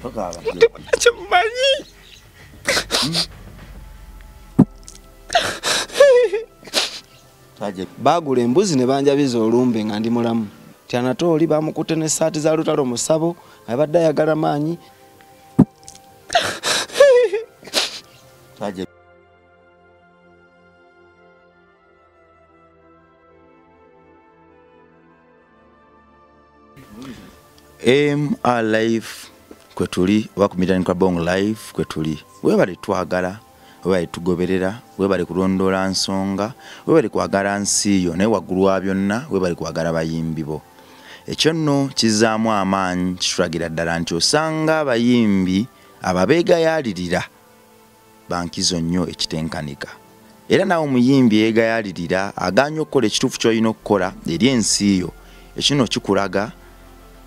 Tokaaba. Chimanyi. Taje. Bagula embuzi ne banjabiza olumbe nga ndi mulamu. Tyanatoli bamukutte ne saati za lutalo musabo abadde ayagala maanyi. Taje. Live kwetuli oba ku Midani Club live kwetuli webale twagala webale tugoberera webale kulondola nsonga webale kwagala nsi yo naye waggulu wa byonna webale kwagala bayimbi bo ekyo nno kizaamu amaanyi kitulagira ddala nti osanga abayimbi ababeegayalirira bankizo nnyo ekitenkanika era nawe omuyimbi yeegayalirira aganya okukola ekituufu ky'olina okukola eri ensi yo ekino kikulaga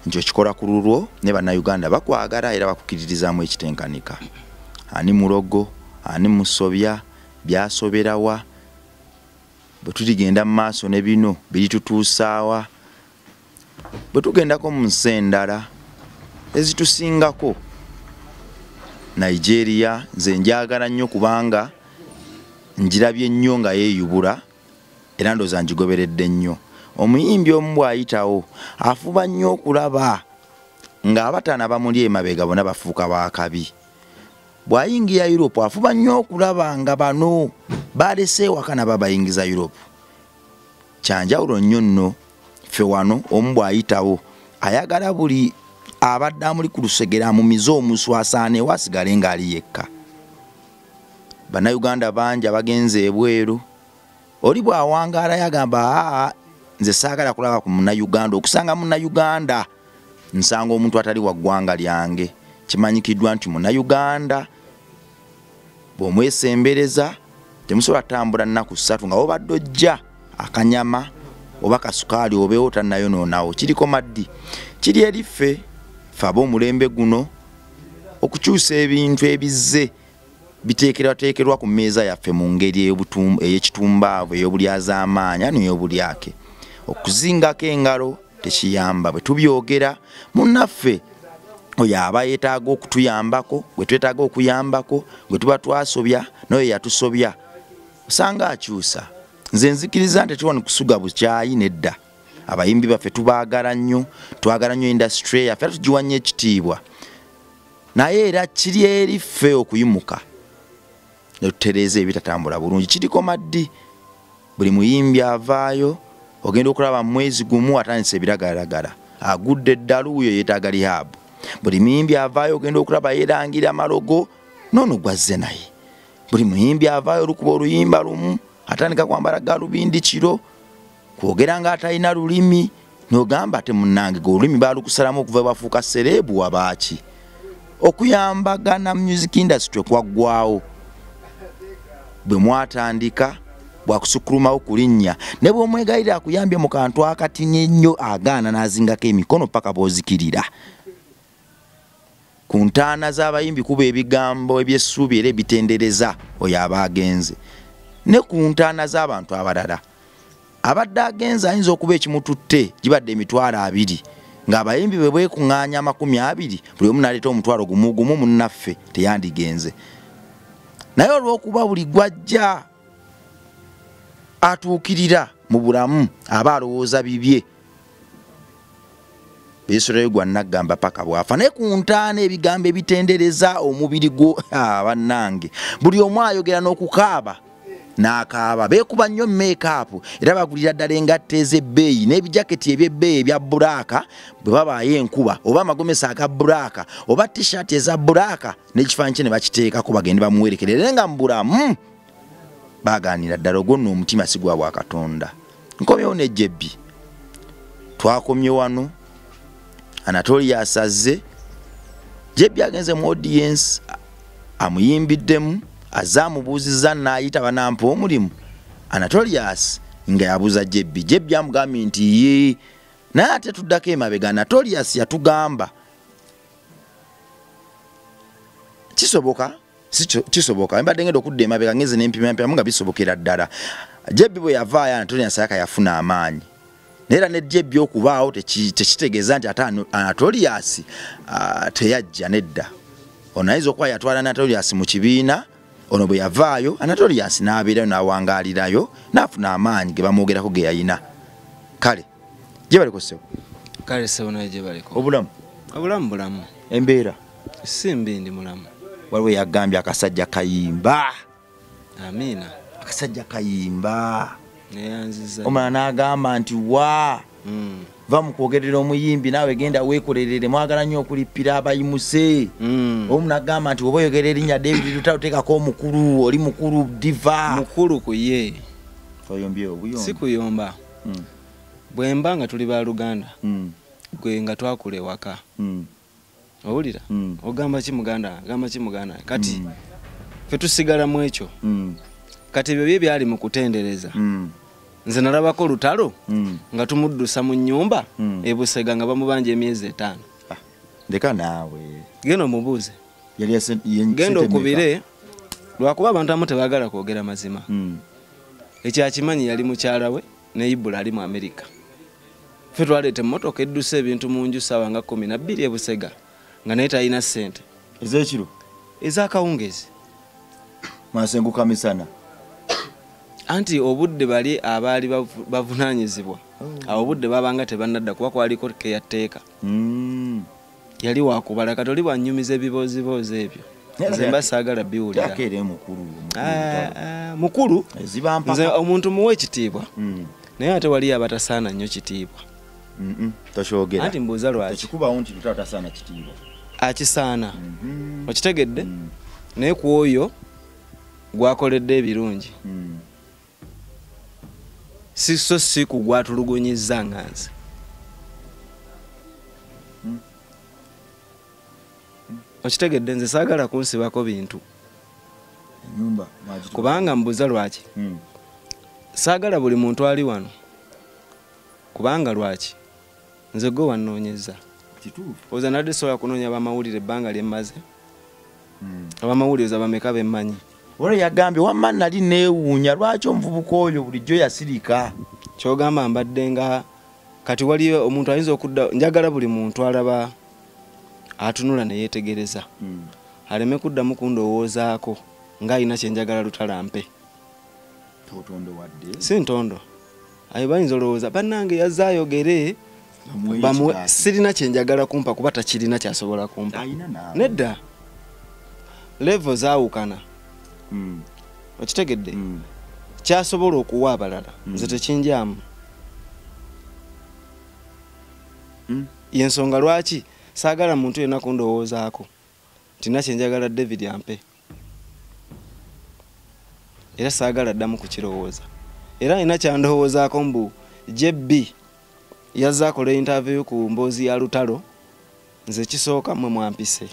njo chikola kululwo ne bannayuganda bakwagala era bakukiririzamu ekitenkanika ani mulogo ani musobya byasoberawa bwe tuligenda mu maaso ne bino biritutuusaawa bwe tugendako mu nsi endala ezitusingako Nigeria nze njagala nnyo kubanga njirabye nnyo nga yeeyubula era ndooza njigoberedde nnyo omuyimbi omu bw'ayitawo afuba nnyo okulaba nga abataana bamuli emabega bonna bafuuka baakabi bw'ayingira Europe afuba nnyo okulaba nga bano balese ewaka nabo bayingiza Europe kyanjawulo nnyo nno ffe wano omu bw'ayitawo ayagala buli abadde amuli ku lusegera amumize omuswasaane wasigale ng'ali yekka bannayuganda bangi abagenze ebweru oli bw'awangaala yagamba nze saagala kulaba ku munnayuganda okusanga munnayuganda nsanga omuntu atali wa ggwanga lyange kimanyikiddwa nti munnayuganda bw'omwesembereza temusobola tambula nnaku 3 nga obadde ojja akanyama oba kasukaali obeewo tannayonoonawo kiriko maddi kiri eriffe faba omulembe guno okukyusa ebintu ebizze biteekerwateekerwa ku mmeeza yaffe mu ngeri ey'ekitumbaavu ey'obulyaz'amaanyi ano ey'obulyake okuzingako engalo tekiyamba bwe tubyogera munnaffe oyo aba yeetaaga okutuyambako gwe twetaaga okuyambako gwe tuba twasobya n'oyo yatusobya osanga akyusa nze nzikiriza nti tuwano kusuga bukyayi nedda abayimbi baffe tubaagala nnyo twagala nnyo industry yaffe era tugiwa nnyo ekitiibwa naye era kiri eriffe okuyimuka ne tutereeza ebitatambula bulungi kiriko maddi buli muyimbi avaayo ogenda okulaba mwezi gumu atandise ebiragalagala agudde eddalu uyo yeetaaga lihabu buli muyimbi avaayo ogenda okulaba yeerangira amalogo noono gwazze naye buli muyimbi avaayo olukuba oluyimba lumu atandika kwambala galubindi kiro kwogera nga atalina lulimi n'ogamba ate munnange ge olulimi baalukusalamu okuva bafuuka sereebu wabaaki okuyambagana music industry kwaggwawo bwe mwatandika bwakusukulumawo kulinnya ne bw'omwegayirira akuyambye mu kantu akatinye ennyo agaana n'azingako emikono paka bw'ozikirira ku ntaana z'abayimbi kuba ebigambo ebyessuubi era ebitendereza oyo aba agenze ne ku ntaana z'abantu abalala abadde agenze ayinza okuba ekimututte gibadde emitwalo 2 ng'abayimbi bwe bwekuŋŋaanya 20 buli omu n'aleeta omutwalo gumu gumu munnaffe teyandigenze naye olw'okuba buli gwajja atuukirira mu bulamu aba alowooza bibye beesolayo gwa naggamba paka bwafa naye ku ntaana ebigambo ebitendereza omubiri gwo bannange buli omu ayogera n'okukaaba n'akaaba beekuba nnyo meekaapu era bagulira ddala engatta ez'ebbeeyi n'ebijaketi eby'ebbeeyi ebya bulaaka bwe babaayo enkuba oba amagomesa aga bulaaka oba t-shirt eza bulaaka n'ekifaananyi kye ne bakiteekako bagende bamuwerekere era nga mu bulamu bagaanira ddala ogwo nno omutima si gwa bwa Katonda nkomyewo ne Jebbi twakomye wano Anatolius azze Jebbi agenze mu audience amuyimbiddemu azamubuuziza n'ayita banampa omulimu Anatolius nga yabuuza Jebbi amugambye nti ye naye ate tuddako emabega Anatolius yatugamba kisoboka mbadde ngenda okudda emabega ngeze n'empima nga bisobokera ddala Jebbi bwe yavaayo Anatolius yaka yafuna amaanyi Nera ne jebyo okubaawo tekitegeeza nti ate Anatolius teyajja nedda. Ono ayinza okuba yatwala Anatolius mu kibiina, ono bwe yavaayo Anatolius n'abeerayo n'awangaalirayo n'afuna amaanyi ge bamwogerako ge yayina. Kale gye baliko ssebo. Kale ssebo naye gye baliko. Obulamu bulamu. Embeera simbi ndi mulamu. Waliwo yagambye akasajja kayimba. Amiina. Akasajja kayimba. Neyanziza. Omwana n'agamba nti va mu kwogerera omuyimbi naawe genda weekolerere mwagala nnyo okulippira abayimuse. Omu n'agamba nti oba oyogera erinnya David Lutalo teekako omukulu, oli mukulu diva. Mukulu ku ye. Oyombyewo buyombi. Si kuyomba. Bwe mba nga tuli ba Luganda. Gwe nga twakula ewaka. Owulira? Ogamba ki muganda? Gamba ki muganda? Kati ffe tusigala mu ekyo. Kati ebyo byali mu kutendereza. Nze nalabako Lutalo nga tumuddusa mu nnyumba e Busega nga bamubanja emyezi 5. Ndeka naawe. Genda omubuuze. Genda okubire lwakuba abantu abamu tebaagala kwogera mazima. Ekyakimanyi yali mukyala we ne Ibula ali mu Amerika. Ffe twaleeta emmotoka eddusa ebintu mu nju ssaawa nga 12 e Busega nga naye talina ssente. Ez'ekiro? Ez'akawungezi. Mwasenguka misana. Anti obudde bali abaali bavunaanyizibwa. Awo obudde babanga tebannadda kuba kwaliko keyateeka. Yali wakubala kati oli bwanyumiza ebiboozibozi ebyo. Nze mba saagala biwulira. Yakere mukulu. Mukulu? Nze omuntu muwe ekitiibwa. Naye ate wali abatasaana nnyo kitiibwa. Tokyogera. Anti mbuuza lwaki. Tekikubawo nti Lutalo tasaana kitiibwa. Akisaana. Okitegedde? Naye ku oyo gwakoledde ebirungi. So si kugwatulugunyizza nga nze. Okitegedde nze saagala kunsibako bintu. Kubanga mbuuza lwaki. Saagala buli muntu ali wano. Kubanga lwaki. Nze gwe wannoonyeza. Oza nadde sobola kunoonya abamawulire ebbanga lyemmaze. Abamawulire bameka bemmanyi. Wala yagambye wamma nali neewuunya lwaki omuvubuka oyo bulijjo yasirika. Kyogamba mbadde nga kati wali omuntu ayinza okudda, njagala buli muntu alaba atunula ne yeetegereza. Aleme kuddamu kundowoozaako ng'alina kye njagala Lutalo ampe. Totondo wadde. Si ntondo. Ayo bayinza olowooza bannange yazze ayogere sirina kye njagala kumpa kuba takirina kyasobola kumpa. Nedda. Level zaawukana. Okitegedde? Kyasobola okuwa abalala. Nze tekinjyamu. Yensonga lwaki saagala muntu yenna kundowoozaako. Tina kye njagala David ampe. Era saagala ddamu kukirowooza. Era alina kyandowoozaako mbu JB yazze akola interview ku mboozi ya Lutalo. Nze kisooka mmwe mwampise.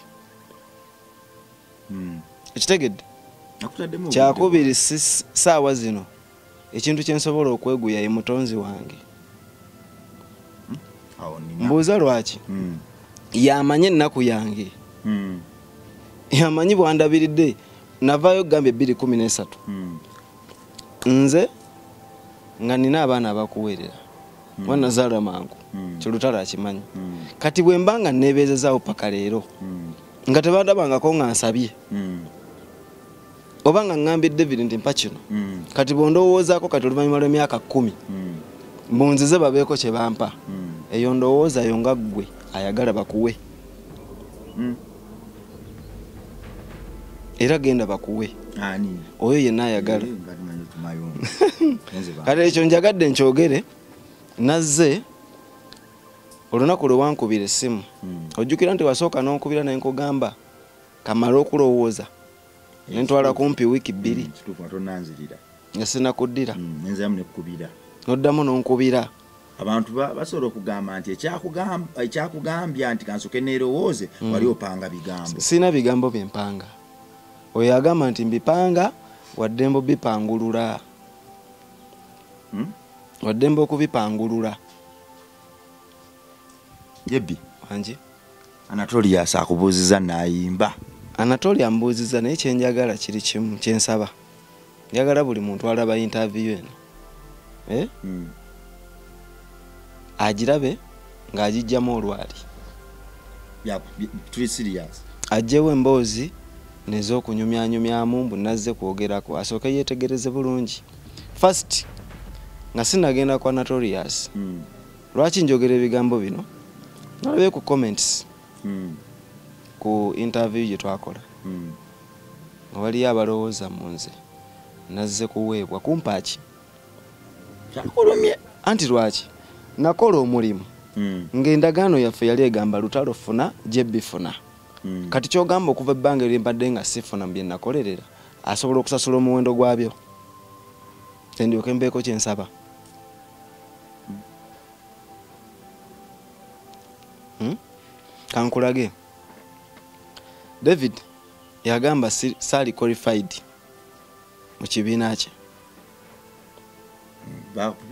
Ekitegedde? Kyakubiri ssaawa zino ekintu kye nsobola okweguya ye mutonzi wange. Mbuuza lwaki? Yamanyi ennaku yange. Yamanyi bwandabiridde navaayo gambye 2013. Nze nga nina abaana abakuweerera. Wanazaala mangu. Lutalo akimanyi. Kati bwe mbanga neebeezezaawo paka leero nga tebandabangako nga nsabye. Oba nga ngambye David nti mpa kino. Kati bwondowoozaako kati oluvannyuma lw'emyaka 10 mbunzize babeeko kye bampa. Eyo ndowooza yo nga ggwe ayagala bakuwe. Era genda bakuwe. Oyo yenna ayagala. Kati ekyo njagadde nkyogere nazze olunaku lwe wankubira essimu. Ojjukira nti wasooka n'onkubira naye nkugamba kamala okulowooza. Nentwala kumpi wiiki 2. Nga sinakuddira. Noddamu n'onkubira. Abantu basobola okugamba nti ekyakugambya nti kansoke neerowooze wali opanga bigambo. Sina bigambo byempanga. Oyo agamba nti mbipanga waddembo bipangulula. Waddembo okubipangulula. Yebbi. Wangi. Anatolius akubuuziza n'ayimba. Anatolia ambuuziza naye kye njagala kiri kimu kye nsaba. Njagala buli muntu alaba interview eno. agirabe ng'agijjamu olwali tuli serious ajjewo emboozi nez'okunyumyanyumyamu mbu nazze kwogerako asooke yeetegereze bulungi first nga sinagenda kwa Notorious lwaki njogera ebigambo bino nalabe ku comments ku interview gye twakola nga waliyo abalowooza mu nze nazze kuweebwa kumpaaki kyakulumye anti lwaki nakola omulimu ng'endagaano yaffe yali egamba lutalo funa jebbi funa kati kyogamba okuva ebbanga eryembadde nga sifuna mu bye nakolerera asobola okusasula omuwendo gwabyo tendyoke mbeeko kyensaba kankulage David yagamba sali qualified mu kibiina kye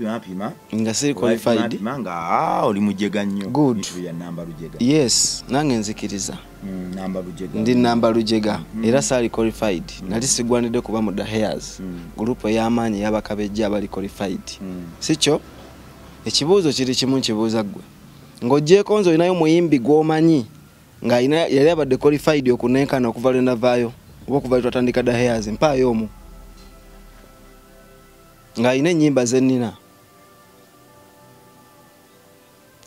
bapima nga siri qualified nga oli mujega nnyo good ya namba lujega yes nange nzikiriza namba lujega ndi namba lujega era sali qualified nali sigwanidde kuba mu the hairs group y'amaanyi y'abakabejja abali qualified sikyo ekibuuzo kiri kimu kibuuza ggwe ng'oggyeko nze olinayo muyimbi gw'omanyi nga yali abadde qualified okunenkana okuva lwe navaayo oba okuva lwe twatandika the hairs mpaayo omu ng'alina ennyimba ze nnina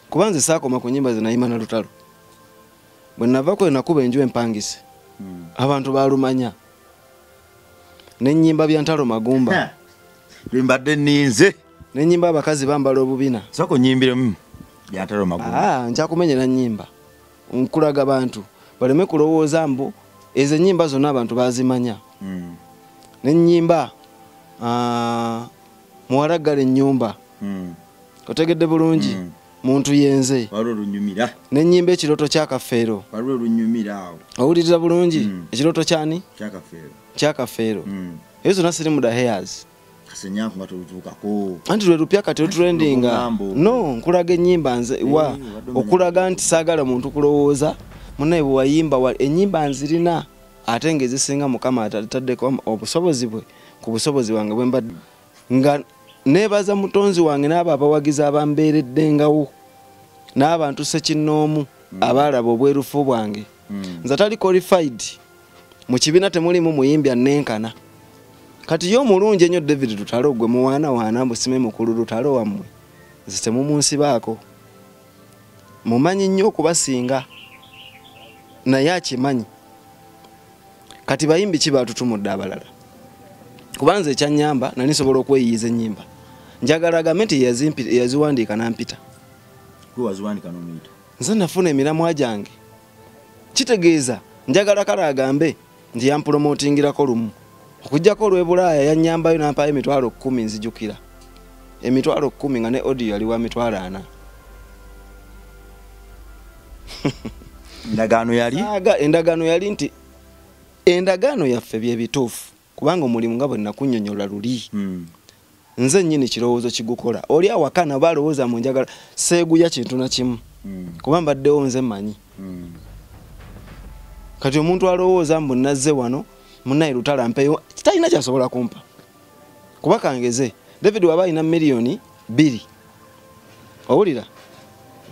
kuba nze saakoma ku nnyimba ze nayima na lutalo bwe nava kwe nakuba enju empangise abantu baalumanya n'ennyimba bya ntalo magumba lwembadde nninze n'ennyimba abakazi bambala obubina soko nyimbiremu bya ntalo magumba nkyakumenyera nnyimba nkulaga bantu baleme kulowooza mbu ezo ennyimba zonna abantu bazimanya n'ennyimba muwalaggala ennyumba otegedde bulungi muntu yenze waliwo lunyumira n'ennyimba ekirooto kyakafeero waliwo lunyumira awo owuliriza bulungi ekirooto kyani kyakafeero ezo zonna siri mu the hairs kasenyanku nga tolutuukako anti lwe lupya kati lutrendinga no nkulaga ennyimba nze wa okulaga nti saagala muntu kulowooza munaye bwe wayimba ennyimba nzirina ate ng'ezisinga mukama ataddeko obusobozi bwe ku busobozi bwange bwe mbadde nga neebaza mutonzi wange n'abo abawagizi abambeereddengawo n'abantu sekinnoomu abaalaba obwerufu bwange nze atali qualified mu kibiina temulimu muyimbi annenkana kati yo omulungi ennyo David Lutalo gwe muwaanawaana mbusime mukulu Lutalo wammwe nze temumunsibaako mumanyi nnyo okubasinga naye akimanyi kati bayimbi ki baatutumudde abalala kubanza ekyannyamba nali nsobola okweyiyiza ennyimba njagala agambe nti yaziwandiika nampita nze nafuna emiramwa gyange kitegeeza njagala kale agambe nti yampulomotingirako lumu okujjako olw'ebulaaya yannyambayo nampaayo emitwalo 10 nzijukira emitwalo 10 nga ne audio yali wa mitwalo 4 endagaano yali nti endagaano yaffe bye bituufu kubanga omulimu nga bwe nakunnyonnyola luli nze nnyini kirowoozo kigukola oli awakana balowooza mu njagala seeguya kintu na kimu kuba mbaddewo nze mmanyi kati omuntu alowooza mbu nazze wano munaye Lutalo ampeyo talina kyasobola kumpa kuba kangeze David waba alina miliyoni 2 owulira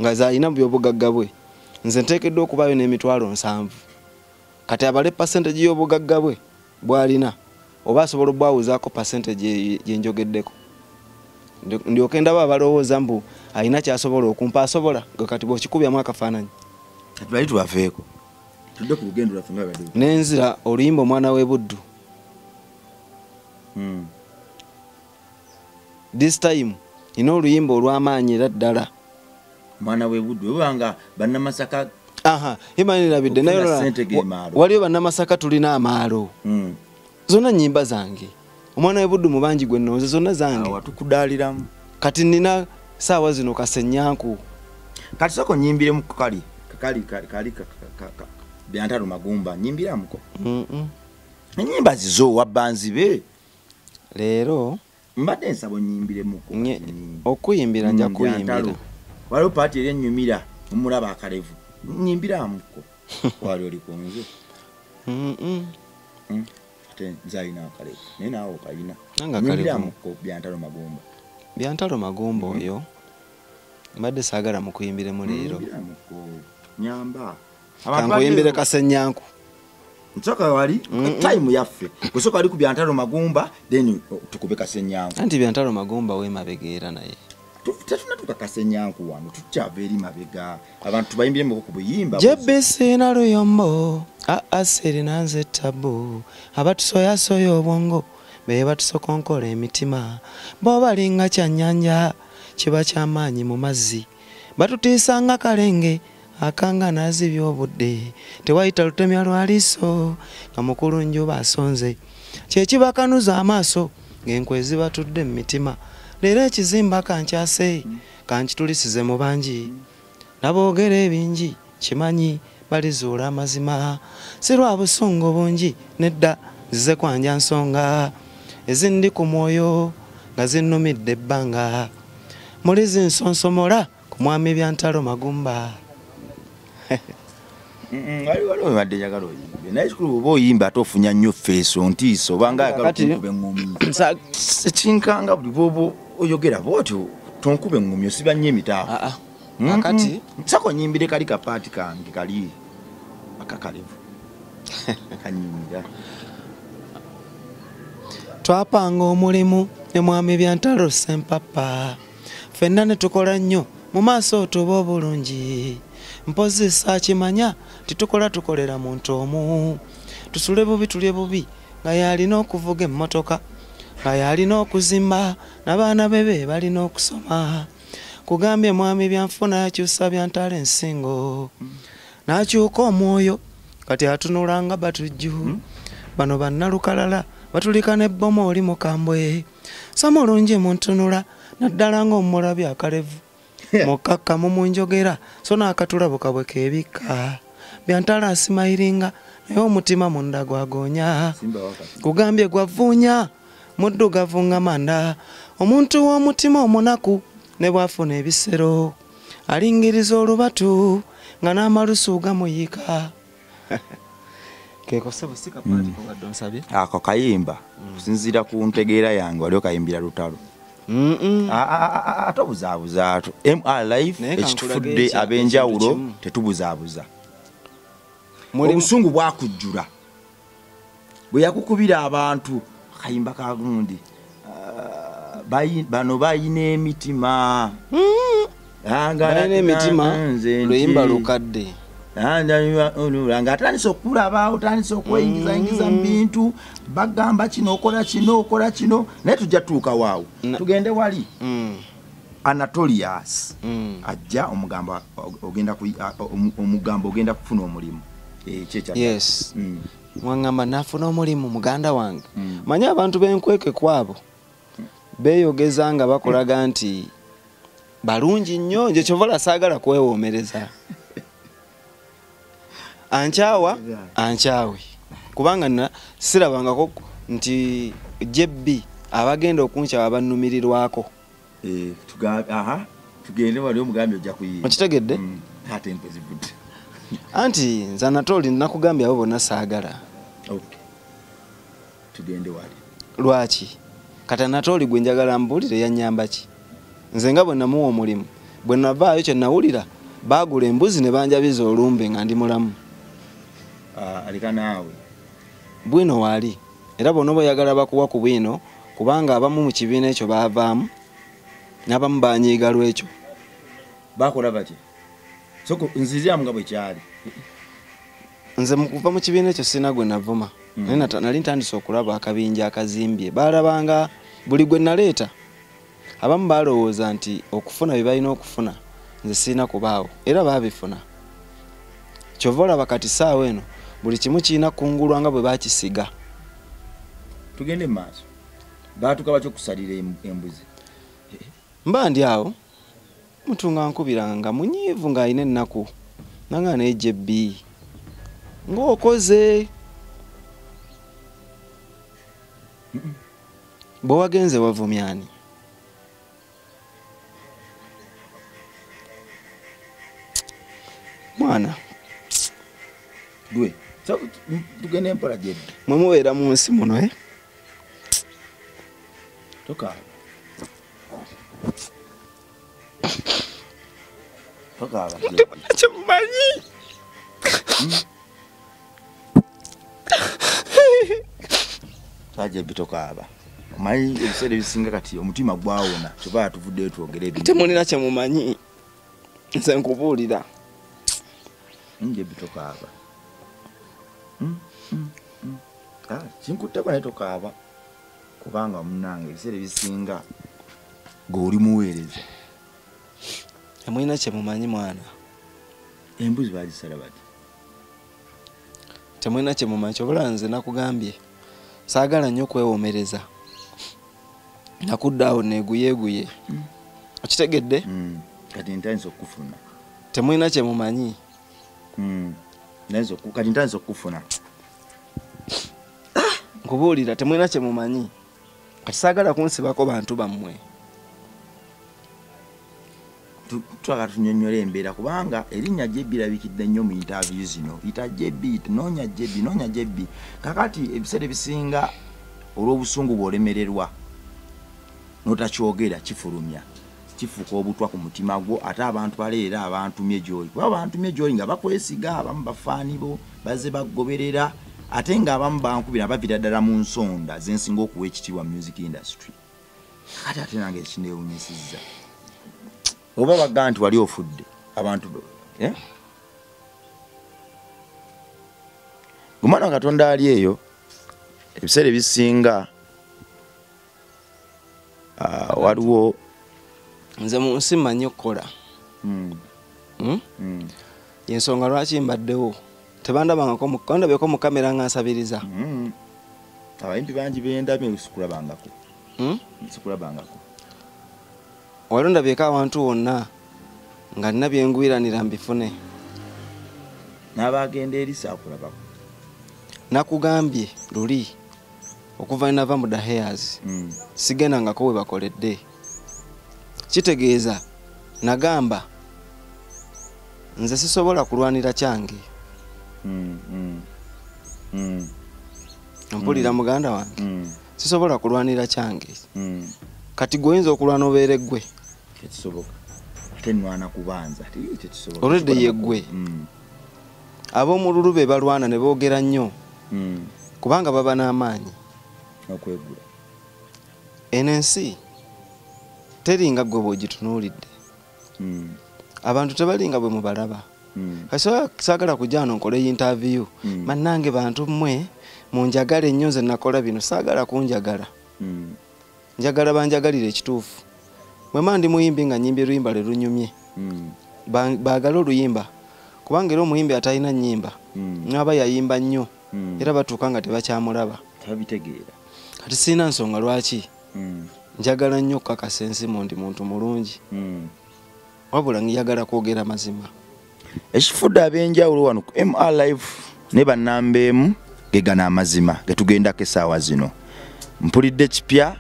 nga zaalina mu byobugagga bwe nze nteekeddwa okubaayo n'emitwalo 7 kati abale percentage y'obugagga bwe bw'alina oba asobola obwawuzaako percentage gyenjogeddeko ndyoke ndaba abalowooza mbu alina kyasobola okumpa asobola kati bw'okikubyamu akafaananyi kati bali tubaveeko tudde ku lugendo lwaffe nga badde n'enzira oluyimba omwana w'e Buddu this time ina oluyimba olw'amaanyi era ddala mwana w'e Buddu obanga bannamasaka imanirabidde naye waliyo bannamasaka tulina amaalo zonna nnyimba zange omwana w'e Buddu mubangi gwe nnoze zonna zange watukudaaliramu kati nina saawa zino kasenyanku kati soko nyimbiremu kali byantalo magumba nyimbiramuko ennyimba zizo wabbanzibe leero mbadde nsabo nyimbiremuko okuyimbira nja kuyimbira waliwo paati eri ennyumira omulaba akalevu nyimbiramuko wali oli kunze ate nzalina akalevu naye naawe okayina nyimbiramuko byantalo magumba oyo mbadde saagala mukuyimbiremu leero nyamba kankuyimbire Kasenyanku nsoka wali time yaffe kusoka wali ku Byantalo Magumba then tukube Kasenyanku anti Byantalo Magumba we mabegeera naye tetuna Kasenyanku wano tukyava eri mabega abantu bayimbiremu ku buyimba jebese na luyombo aseri nanze tabu abatusoyasoya obwongo be batusokonkola emitima bo balinga kyanyanja kiba kyamaanyi mu mazzi batutiisanga kalenge akanga nazibya obudde tewayita lutemya lwaliso nga mukulu njuba asonze kyekibakanuza amaaso ng'enkwezi batudde mu mitima leero ekizimba kankyase kankitulisize mu bangi naboogera ebingi kimanyi balizuula amazima si lwa busungu bungi nedda zize kwanja nsonga ezindi ku mwoyo nga zinnumidde ebbanga muli zinsonsomola ku mwami Byantalo Magumba waliwo wadde njagala oyimbe naye kikulu oba oyimba ate ofunya nnyo feeso ntiiso obanga ayagala otunkube eŋŋumi sekinkanga buli bwoba oyogera bwotyo tonkube eŋŋumi osiba nnyo emitaafu akati nsako nyimbire kali kapaati kange kali akakalevu kanyimbira twapanga omulimu ne mwami Byantalo Ssempapa ffenna ne tukola nnyo mu maaso tuba obulungi mpozi saakimanya tukolera muntu omu tusule bubi tulye bubi nga yalina okuvuga emmotoka nga yalina okuzimba n'abaana bebe balina okusoma kugambye mwami byanfuna yakyusa Byantalo ensingo n'akyuka omwoyo kati atunulanga batujju bano bannalukalala batulika n'ebbomo oli mukambwe samulungi muntunula naddala ng'omulabi akalevu mukakka mumunjogera so n'akatulabo kabwe keebikka Byantalo asimayiringa naye omutima munda gwagoonya kugambye gwavuunya muddugavu nga manda omuntu w'omutima omunaku ne bw'afuna ebisero alingiriza olubatu nga n'amalusu gamuyiika ako kayimba kusinziira ku ntegeera yange waliwo kayimbira lutalo ate obuzaabuza ato MRLife ekitufudde ab'enjawulo tetubuzaabuza obusungu bwakujjula bwe yakukubira abantu kayimba kagundi bano bayina emitima luyimba lukadde nga atandise okulaba otandise okweyingiza mu bintu bagamba kino okola kino naye tujja tutuuka waawo tugende wali Anatolius ajja omugambo ogenda kufuna omulimu yes mwangamba nafuna omulimu muganda wange manya abantu b'enkweke kwabo beeyogeza nga bakulaga nti balungi nnyo nje kyovola saagala kwewoomereza ankyawe kubanga sirabangako nti jebbi abagenda okunkyawa abannumirirwako tugende wali omugambi ojja kuyiira okitegedde anti nze Anatoli nakugambye abo bonna saagala tugende wali lwaki kati Anatoli gwe njagala mbuulire yannyamba ki nze nga bwe namuwa omulimu bwe navaayo kye nawulira baagula embuzi ne banjabiza olumbe nga ndi mulamu alika naawe bwino waali era bonna boyagala bakuwa ku bwino kubanga abamu mu kibiina ekyo baavaamu n'abamu banyiiga lwekyo bakola batya soko nziziramu nga bwe kyali nze mukuva mu kibiina ekyo sina gwe navuma naye nali ntandise okulaba akabinja akazimbye baalabanga buli gwe naleeta abamu baalowooza nti okufuna bye balina okufuna nze sirina kubaawo era baabifuna kyova olaba kati saawa eno buli kimu kirina kungulwa nga bwe baakisiga tugende maaso baatuka batyo okusalira embuzi mba ndi awo muntu nga nkubira nga munyiivu ng'alina ennaku nanga naye jebbi ng'okoze bwe wagenze wavumyani mwana gwe tugende mpola jebbi mwe mubeera mu nsi muno toka Tokaaba. Chimanyi. Saje bitokaaba. Omanyi ebiseera ebisinga kati omutima gwawona kyova tuvuddeyo twogere ebintu. Temulina kye mumanyi. Nze nkubuulira. Nje bitokaaba. Kinkutteko naye tokaaba. Kubanga munnange ebiseera ebisinga g'oli muweereza. Temulina kye mumanyi mwana. Embuzi baagisala bati. Temulina kye mumanyi kyobula nze nakugambye. Saagala nnyo kwewoomereza. Nakuddaawo neeguyeeguye. Okitegedde? Kati ntandise okufuna. Temulina kye mumanyi. Kati ntandise okufuna. Nkubuulira temulina kye mumanyi. Kati saagala kunsibako bantu bammwe. Twagala tunyonnyola embeera kubanga erinnya Jebbi labikidde nnyo mu interview zino. Ita Jebbi, noonya Jebbi. Kakati ebiseera ebisinga olw'obusungu bw'olemererwa n'otakyogera kifulumya. Kifuuka obutwa ku mutima gwo ate abantu baleera abantumye gy'oli. Kuba abantumye gy'oli nga bakwesiga, abamu bafaani bo bazze bagoberera ate ng'abamu bankubira bavira ddala mu nsonda zensinga okuwa ekitiibwa music industry. Kati ate nange ekineewunyisizza. Oba bagamba nti wali ofudde abantu Omwana Katonda ali eyo ebiseera ebisinga waliwo nze mu nsi mmanyi okukola. Yensonga lwaki mbaddewo tebandabyeko mu kamera nga nsabiriza. Abayimbi bangi bendabye sikulabangako. Wali ndabyeko awantu wonna nga nina byengwiranira mbifune. N'abagenda eri saakulabako. Nakugambye luli okuva nava mu The Hairs sigendangako we bakoledde. Kitegeeza nagamba nze sisobola kulwanira kyange. Mpulira muganda wange sisobola kulwanira kyange. Kati goyinza okulwana obeere ggwe. Tekisoboka. Ate nnwana kubanza tekisoboka. Olwedde ye ggwe. Ab'omululu be balwana ne boogera nnyo kubanga baba n'amaanyi okwegula. Eno ensi teringa ggwe bw'ogitunuulidde. Abantu tebalinga bwe mubalaba. Saagala kujja wano nkole interview. Bannange bantu mmwe munjagale nnyo nze nakola bino. Saagala kunjagala. Njagala banjagalire ekituufu. Bwe ndi muyimbi nga nyimbye luyimba lwe lunyumye. Baagala oluyimba. Kubanga era omuyimbi atalina nnyimba n'aba yayimba nnyo era batuuka nga tebakyamulaba. Tabitegeera. Kati sirina nsonga lwaki. Njagala nnyo okukakasa ensimu ndi muntu mulungi. Wabula njagala kwogera mazima. Ekifudde ab'enjawulo wano ku MR Live ne bannambeemu ge gano amazima ge tugendako essaawa zino. Mpulidde kipya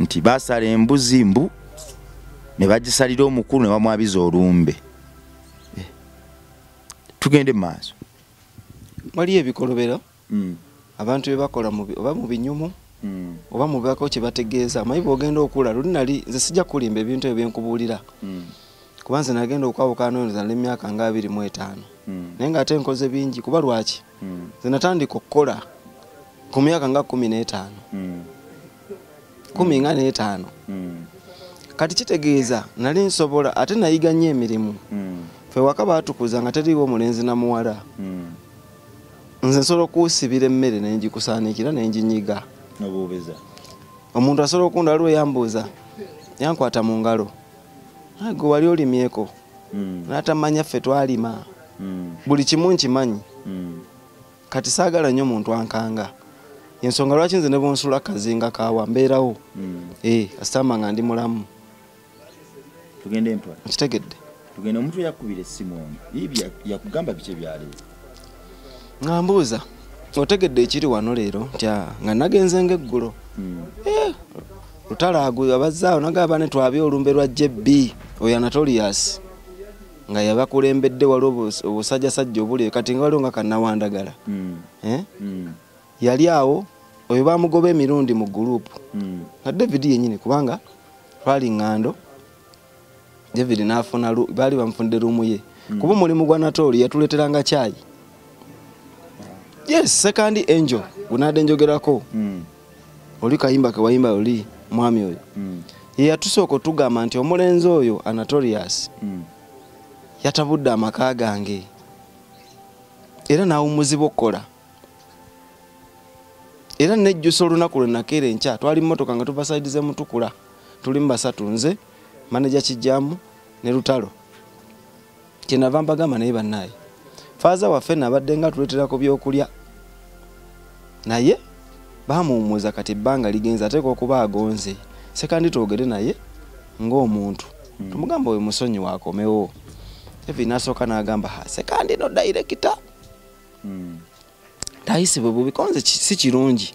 nti baasala embuzi mbu ne bagisalira omukulu ne bamwabiza olumbe. Tugende maaso. Waliyo ebikolobero abantu bye bakola oba mu binyumu oba mu bako kye bategeeza. Amanyi bw'ogenda okula luli nali nze sijja kulimba ebintu ebyo byenkubuulira. Kuba nze nagenda okwawukana nzala emyaka nga 25. Naye ng'ate nkoze bingi kuba lwaki? Nze natandika okukola ku myaka nga 15. 15. Kati kitegeeza nali nsobola ate nayiga nnyo emirimu. Ffe waka baatukuza nga teriiwo omulenzi na muwala. Nze nsobola okuwusibira emmere ne ngikusaanikira ne nginyiga. Omuntu asobola okunda waliwo yambuuza yankwata mu ngalo. Gwe wali olimyeko. N'atamanya ffe twalima. Buli kimu nkimanyi. Kati saagala nnyo muntu ankanga. Yensonga lwaki nze ne bonsula kazinga kaawa mbeerawo. Kasitama nga ndi mulamu. Tugende ntwa. Kitegedde. Tugende omuntu yakubira essimu ono. Ibi yakugamba biki byaleero. Ngambuuza. Otegedde ekiri wano leero nga nagenze ng'eggulo. Lutalaagu abazaawo nagamba ne twabye olumbe lwa Jebbi oyo Anatolius nga yabakulembedde waliwo obusajjasajja obuli kati nga waliwo nga kannawandagala. Yali awo oyo bamugoba emirundi mu gurupu nga David yennyini kubanga twali ŋŋando David nafuna bali bamfunde rumu ye kuba mulimu gwa Natoli yatuleteranga chai. Yes, second angel unade njogerako oli kayimba ke wayimba oli mwami oyo yatusoko tugamba nti omulenzi oyo Anatorius yatabudde amaka gange era nawumuziba okkola era nejjusa olunaku lwe nakere ncha twali mmotoka nga tubasaidize mutukula tuli mbasatu nze manager Kijjamu ne Lutalo kinava mbagamba naye bannaye faza waffe nabadde nga tuleterako byokulya naye bamuwumuza kati bbanga ligenza ateka okuba agonze sekandi twogere naye ng'omuntu tumugamba oyo musonyi wakomewo evi nasooka n'agamba sekandi no director tayisibwe bubi konze si kirungi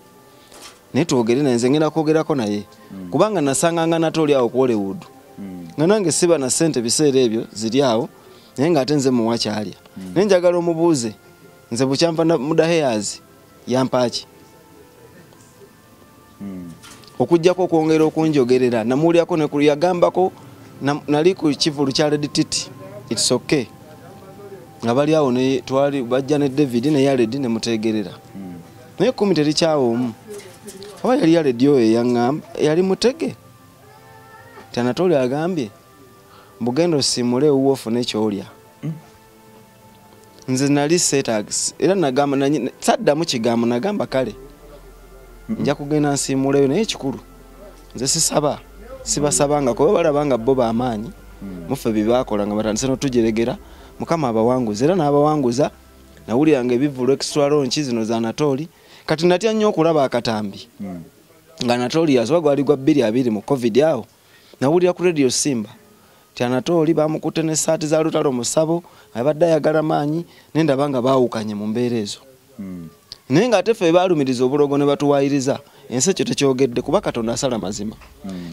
naye twogere naye nze ngenda kwogerako naye kubanga nasanganga Natoli awo ku Hollywood nga nange siba na ssente biseera ebyo ziri awo naye ng'ate nze muwakyalya naye njagala omubuuze nze bukyampa mudaheyazi yampaki okujjako okwongera okunjogerera namuulyako ne yagambako nali ku kivulu kya Red Titi it's okay ngabali awo ne twali bajja ne David ne ya Red ne mutegerera naye kumi terikyawo omu oba yali ya radio eyangamba yali mutege Anatoli agambye mbugendo simule uwofu nekyolya nze nali setax era nagamba sadda mu kigambo nagamba kale nja kugenda nsimuleyo naye kikulu nze sibasabanga kuba balabanga bo bamaanyi mufe bibakola nga batandise notujeregera mukama abawanguza era n'abawanguza nawuliranga ebivulu extra launch zino za Anatoli kati natya nnyo okulaba akatambi nga Anatoli yazwa gwali gwa 2 mu covid awo nawulira ku radio Simba ti Anatoli bamukutte ne saati za Lutalo musabo abadde ayagala maanyi nendabanga baawukanye mu mbeera ezo naye nga atefe balumiriza obulogo ne batuwayiriza ensi ekyo tekyogedde kuba Katonda asala mazima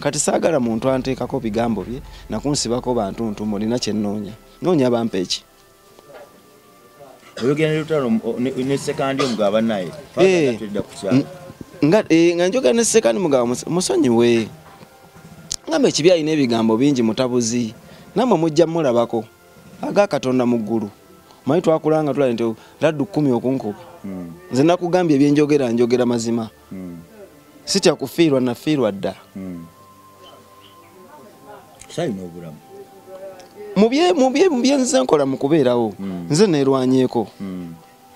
kati saagala muntu anteekako bigambo bye nakunsibako bantu ntumbo nina kyennoonya noonya bampa eki oyogera ne Lutalo ne sekandi omugaba naye nga njogera ne sekandi mugaba musonyiwe ngamba ekibi alina ebigambo bingi mutabuzi namwe mujja mulabako aga Katonda mu ggulu manyi twakulanga tulale nti laddu 10 okunkuba nze nakugambye njogera mazima sitya kufiirwa nafiirwa dda sayina obulamu mu bye nze nkola mu kubeerawo nze neerwanyeeko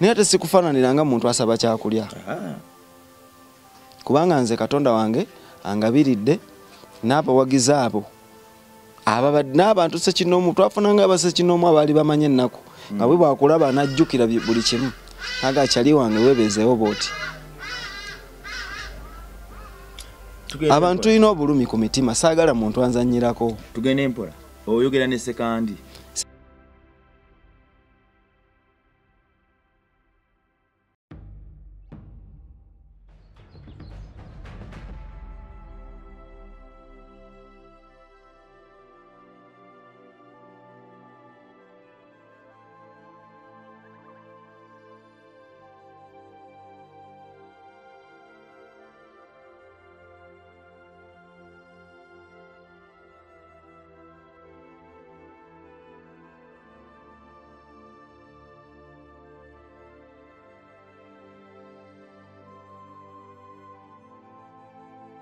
naye ate sikufaananiranga muntu asaba kyakulya kubanga nze Katonda wange angabiridde n'abawagizi abo n'abantu sekinoomu twafunanga abasekinoomu abaali bamanye ennaku nga bwe bwakulaba najjukira buli kimu aga kyali wange weebeezeewo booti abantu ina obulumi ku mitima saagala muntu anzanyirako tugende mpola oyogera ne sekandi